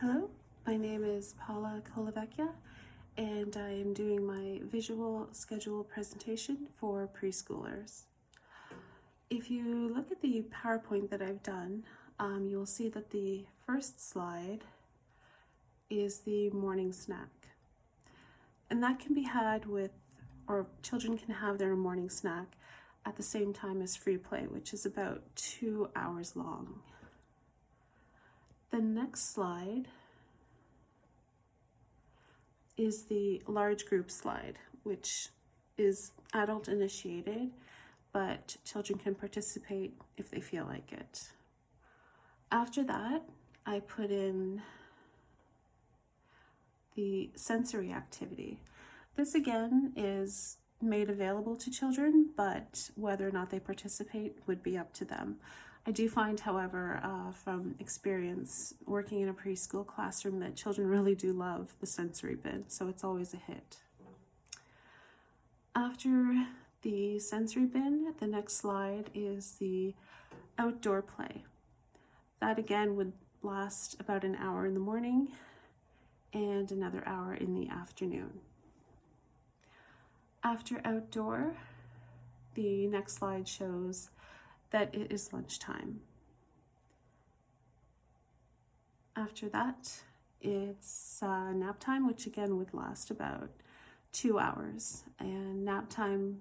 Hello, my name is Paula Kolovecchia, and I am doing my visual schedule presentation for preschoolers. If you look at the PowerPoint that I've done, you will see that the first slide is the morning snack. And that can be had with, or children can have their morning snack at the same time as free play, which is about 2 hours long. The next slide is the large group slide, which is adult initiated, but children can participate if they feel like it. After that, I put in the sensory activity. This again is made available to children, but whether or not they participate would be up to them. I do find, however, from experience working in a preschool classroom, that children really do love the sensory bin, so it's always a hit. After the sensory bin, the next slide is the outdoor play. That again would last about an hour in the morning and another hour in the afternoon. After outdoor, the next slide shows that it is lunchtime. After that, it's nap time, which again would last about 2 hours. And nap time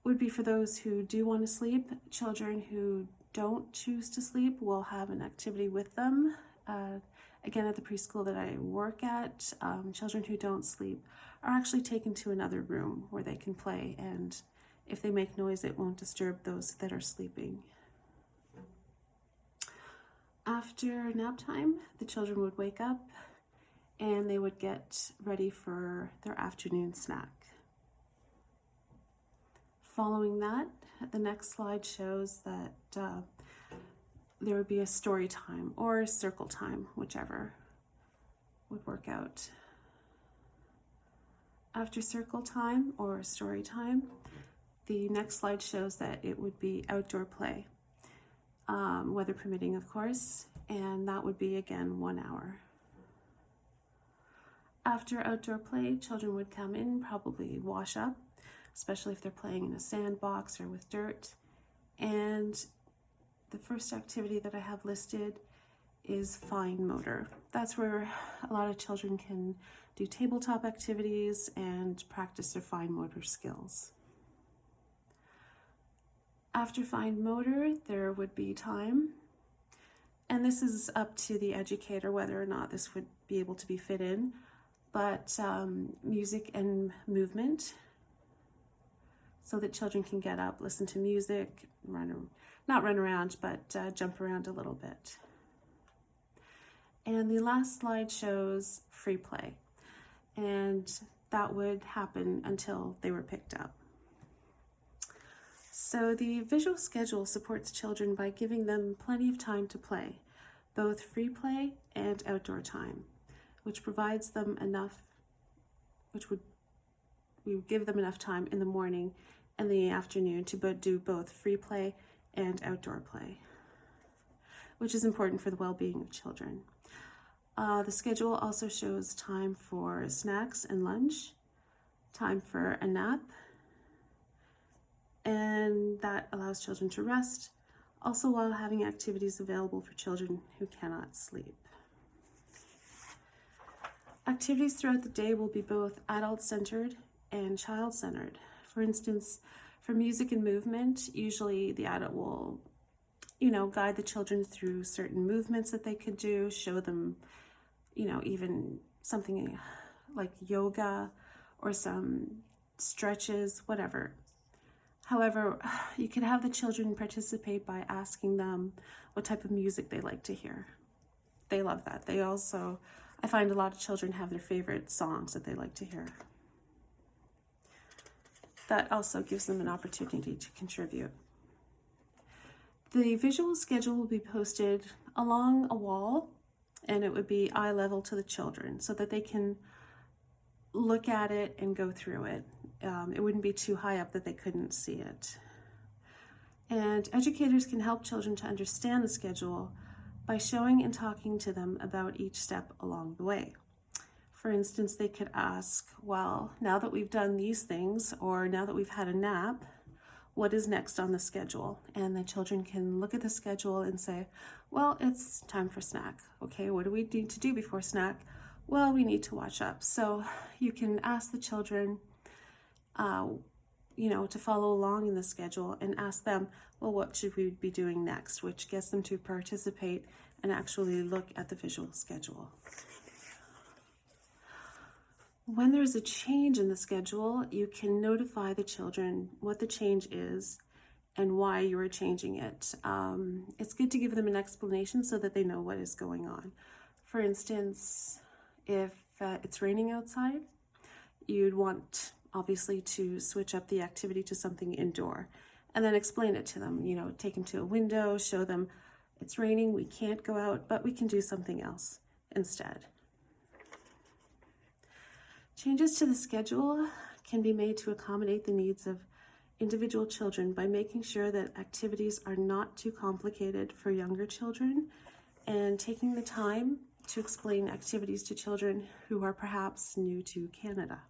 would be for those who do want to sleep. Children who don't choose to sleep will have an activity with them. Again, at the preschool that I work at, children who don't sleep are actually taken to another room where they can play, and if they make noise, it won't disturb those that are sleeping. After nap time, the children would wake up and they would get ready for their afternoon snack. Following that, the next slide shows that there would be a story time or a circle time, whichever would work out. After circle time or story time, the next slide shows that it would be outdoor play, weather permitting, of course, and that would be again 1 hour. After outdoor play, children would come in, probably wash up, especially if they're playing in a sandbox or with dirt. And the first activity that I have listed is fine motor. That's where a lot of children can do tabletop activities and practice their fine motor skills. After fine motor, there would be time, and this is up to the educator whether or not this would be able to be fit in, but music and movement, so that children can get up, listen to music, not run around, but jump around a little bit. And the last slide shows free play, and that would happen until they were picked up. So the visual schedule supports children by giving them plenty of time to play, both free play and outdoor time, which provides them enough, we would give them enough time in the morning and the afternoon to do both free play and outdoor play, which is important for the well-being of children. The schedule also shows time for snacks and lunch, time for a nap, and that allows children to rest, also while having activities available for children who cannot sleep. Activities throughout the day will be both adult-centered and child-centered. For instance, for music and movement, usually the adult will, guide the children through certain movements that they could do, show them, even something like yoga or some stretches, whatever. However, you can have the children participate by asking them what type of music they like to hear. They love that. I find a lot of children have their favorite songs that they like to hear. That also gives them an opportunity to contribute. The visual schedule will be posted along a wall, and it would be eye level to the children so that they can look at it and go through it. It wouldn't be too high up that they couldn't see it. And educators can help children to understand the schedule by showing and talking to them about each step along the way. For instance, they could ask, well, now that we've done these things, or now that we've had a nap, what is next on the schedule? And the children can look at the schedule and say, well, it's time for snack. Okay, what do we need to do before snack? Well, we need to wash up. So you can ask the children, to follow along in the schedule and ask them, well, what should we be doing next? Which gets them to participate and actually look at the visual schedule. When there's a change in the schedule, you can notify the children what the change is and why you are changing it. It's good to give them an explanation so that they know what is going on. For instance, if it's raining outside, you'd want obviously to switch up the activity to something indoor and then explain it to them. Take them to a window, show them it's raining, we can't go out, but we can do something else instead. Changes to the schedule can be made to accommodate the needs of individual children by making sure that activities are not too complicated for younger children and taking the time to explain activities to children who are perhaps new to Canada.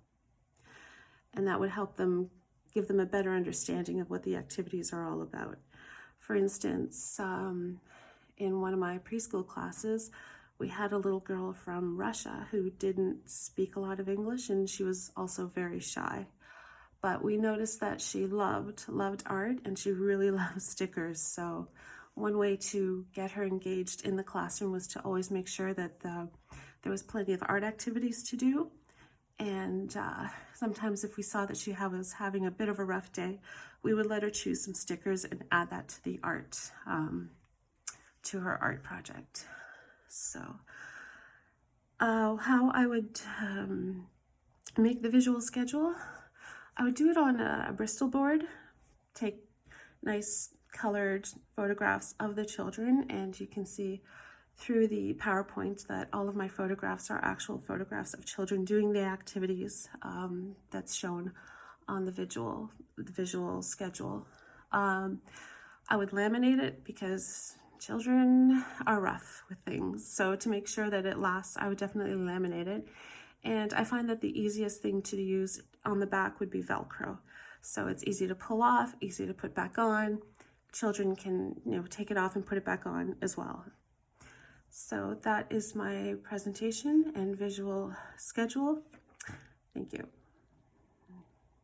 And that would help them, give them a better understanding of what the activities are all about. For instance, in one of my preschool classes, we had a little girl from Russia who didn't speak a lot of English, and she was also very shy. But we noticed that she loved art, and she really loved stickers. So one way to get her engaged in the classroom was to always make sure that there was plenty of art activities to do. And sometimes if we saw that she was having a bit of a rough day, we would let her choose some stickers and add that to the art, to her art project. So how I would make the visual schedule, I would do it on a Bristol board, take nice colored photographs of the children, and you can see through the PowerPoint that all of my photographs are actual photographs of children doing the activities that's shown on the visual schedule. I would laminate it because children are rough with things. So to make sure that it lasts, I would definitely laminate it. And I find that the easiest thing to use on the back would be Velcro. So it's easy to pull off, easy to put back on. Children can, take it off and put it back on as well. So that is my presentation and visual schedule. Thank you.